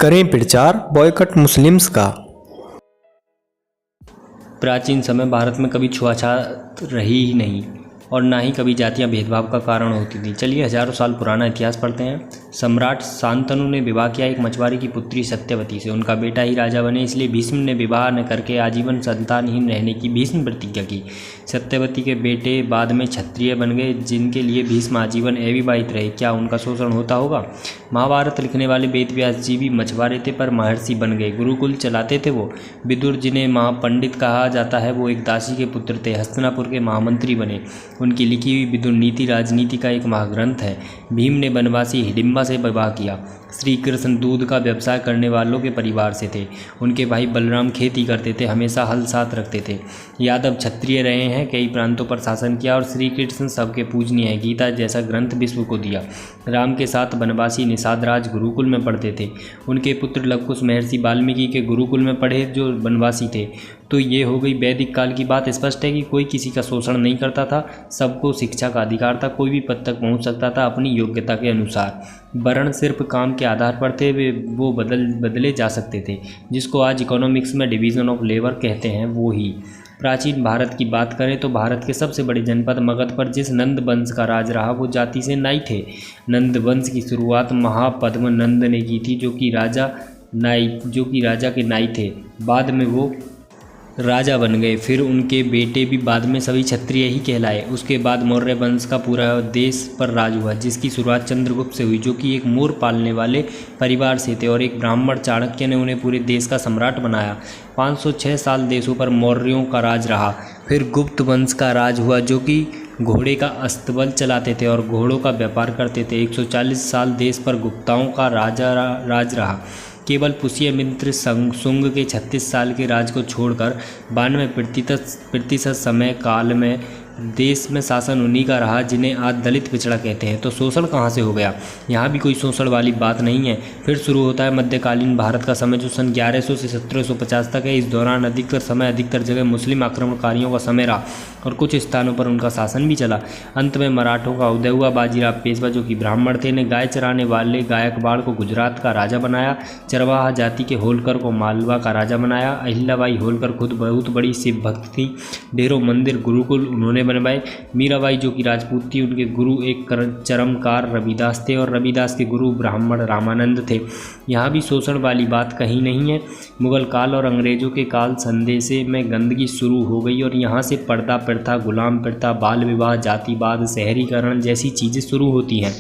करें प्रचार boycott Muslims का। प्राचीन समय भारत में कभी छुआछूत रही ही नहीं और ना ही कभी जातियां भेदभाव का कारण होती थी। चलिए हजारों साल पुराना इतिहास पढ़ते हैं। सम्राट शांतनु ने विवाह किया एक मछुआरे की पुत्री सत्यवती से। उनका बेटा ही राजा बने, इसलिए भीष्म ने विवाह न करके आजीवन संतानहीन रहने की भीष्म प्रतिज्ञा की। सत्यवती के बेटे बाद में क्षत्रिय बन गए, जिनके लिए भीष्म आजीवन अविवाहित रहे। क्या उनका शोषण होता होगा? महाभारत लिखने वाले वेद व्यास जी भी मछुआरे थे, पर महर्षि बन गए। गुरुकुल चलाते थे वो। विदुर जिन्हें महापंडित कहा जाता है, वो एक दासी के पुत्र थे। हस्तिनापुर के महामंत्री बने। उनकी लिखी हुई विदुर नीति राजनीति का एक महाग्रंथ है। भीम ने बनवासी हिडिंबा से विवाह किया। श्री कृष्ण दूध का व्यवसाय करने वालों के परिवार से थे। उनके भाई बलराम खेती करते थे, हमेशा हल साथ रखते थे। यादव क्षत्रिय रहे हैं, कई प्रांतों पर शासन किया और श्री कृष्ण सबके पूजनीय है। गीता जैसा ग्रंथ विश्व को दिया। राम के साथ बनवासी निषाद राज गुरुकुल में पढ़ते थे। उनके पुत्र लवकुश महर्षि वाल्मीकि के गुरुकुल में पढ़े, जो बनवासी थे। तो ये हो गई वैदिक काल की बात। स्पष्ट है कि कोई किसी का शोषण नहीं करता था, सबको शिक्षा का अधिकार था, कोई भी पद तक पहुंच सकता था अपनी योग्यता के अनुसार। वर्ण सिर्फ काम के आधार पर थे, वो बदले जा सकते थे। जिसको आज इकोनॉमिक्स में डिवीज़न ऑफ लेबर कहते हैं, वो ही। प्राचीन भारत की बात करें तो भारत के सबसे बड़े जनपद मगध पर जिस नंद वंश का राज रहा, वो जाति से नाई थे। नंद वंश की शुरुआत महापद्म नंद ने की थी, जो कि राजा के नाई थे। बाद में वो राजा बन गए। फिर उनके बेटे भी बाद में सभी क्षत्रिय ही कहलाए। उसके बाद मौर्य वंश का पूरा देश पर राज हुआ, जिसकी शुरुआत चंद्रगुप्त से हुई, जो कि एक मोर पालने वाले परिवार से थे और एक ब्राह्मण चाणक्य ने उन्हें पूरे देश का सम्राट बनाया। 506 साल देशों पर मौर्यों का राज रहा। फिर गुप्त वंश का राज हुआ, जो कि घोड़े का अस्तबल चलाते थे और घोड़ों का व्यापार करते थे। 140 साल देश पर गुप्ताओं का राज रहा। केवल पुष्यमित्र शुंग के 36 साल के राज को छोड़कर 92% समय काल में देश में शासन उन्हीं का रहा, जिन्हें आज दलित पिछड़ा कहते हैं। तो शोषण कहाँ से हो गया? यहाँ भी कोई शोषण वाली बात नहीं है। फिर शुरू होता है मध्यकालीन भारत का समय, जो सन 1100 से 1750 तक है। इस दौरान अधिकतर जगह मुस्लिम आक्रमणकारियों का समय रहा और कुछ स्थानों पर उनका शासन भी चला। अंत में मराठों का उदय हुआ। बाजीराव पेशवा, जो कि ब्राह्मण थे, ने गाय चराने वाले गायकवाड़ को गुजरात का राजा बनाया। चरवाहा जाति के होलकर को मालवा का राजा बनाया। अहिल्याबाई होलकर खुद बहुत बड़ी शिव भक्त थी। ढेरों मंदिर गुरुकुल उन्होंने बनवाए। मीराबाई, जो कि राजपूत थी, उनके गुरु एक चरमकार रविदास थे और रविदास के गुरु ब्राह्मण रामानंद थे। यहाँ भी शोषण वाली बात कहीं नहीं है। मुगल काल और अंग्रेजों के काल संदेशे में गंदगी शुरू हो गई और यहाँ से पर्दा प्रथा, गुलाम प्रथा, बाल विवाह, जातिवाद, शहरीकरण जैसी चीज़ें शुरू होती हैं।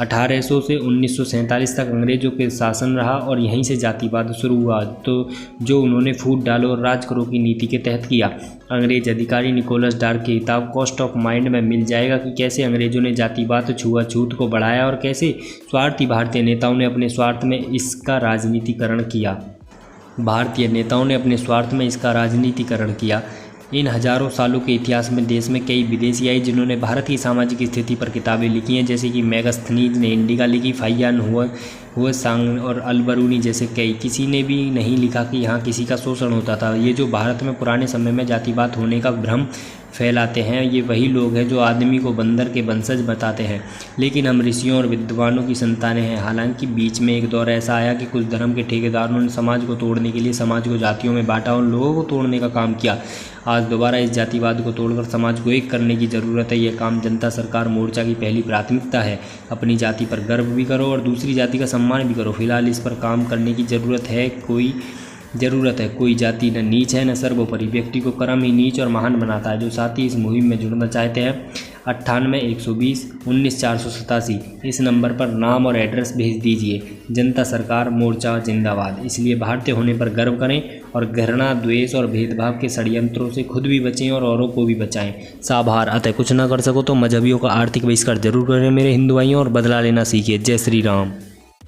1800 से 1947 तक अंग्रेजों के शासन रहा और यहीं से जातिवाद शुरू हुआ, तो जो उन्होंने फूट डालो और राज करो की नीति के तहत किया। अंग्रेज अधिकारी निकोलस डार्क की किताब कॉस्ट ऑफ माइंड में मिल जाएगा कि कैसे अंग्रेजों ने जातिवाद, छुआछूत को बढ़ाया और कैसे स्वार्थी भारतीय नेताओं ने अपने स्वार्थ में इसका राजनीतिकरण किया। इन हजारों सालों के इतिहास में देश में कई विदेशी आए, जिन्होंने भारत की सामाजिक स्थिति पर किताबें लिखी हैं, जैसे कि मैगस्थनीज ने इंडिका लिखी, फाहियान हुए सांग और अलबरूनी जैसे कई। किसी ने भी नहीं लिखा कि यहाँ किसी का शोषण होता था। ये जो भारत में पुराने समय में जातिवाद होने का भ्रम फैलाते हैं, ये वही लोग हैं जो आदमी को बंदर के वंशज बताते हैं। लेकिन हम ऋषियों और विद्वानों की संतानें हैं। हालांकि बीच में एक दौर ऐसा आया कि कुछ धर्म के ठेकेदारों ने समाज को तोड़ने के लिए समाज को जातियों में बांटा और लोगों को तोड़ने का काम किया। आज दोबारा इस जातिवाद को तोड़कर समाज को एक करने की ज़रूरत है। यह काम जनता सरकार मोर्चा की पहली प्राथमिकता है। अपनी जाति पर गर्व भी करो और दूसरी जाति का सम्मान भी करो। फिलहाल इस पर काम करने की ज़रूरत है। कोई जाति न नीच है न सर्वोपरि। व्यक्ति को कर्म ही नीच और महान बनाता है। जो साथी इस मुहिम में जुड़ना चाहते हैं, 98-120-19-487 इस नंबर पर नाम और एड्रेस भेज दीजिए। जनता सरकार मोर्चा जिंदाबाद। इसलिए भारतीय होने पर गर्व करें और घृणा, द्वेष और भेदभाव के षड्यंत्रों से खुद भी बचें और औरों को भी बचाएं। साभार। अतः कुछ ना कर सको तो मजहबियों का आर्थिक बहिष्कार जरूर करें मेरे हिंदू भाइयों, और बदला लेना सीखिए। जय श्री राम।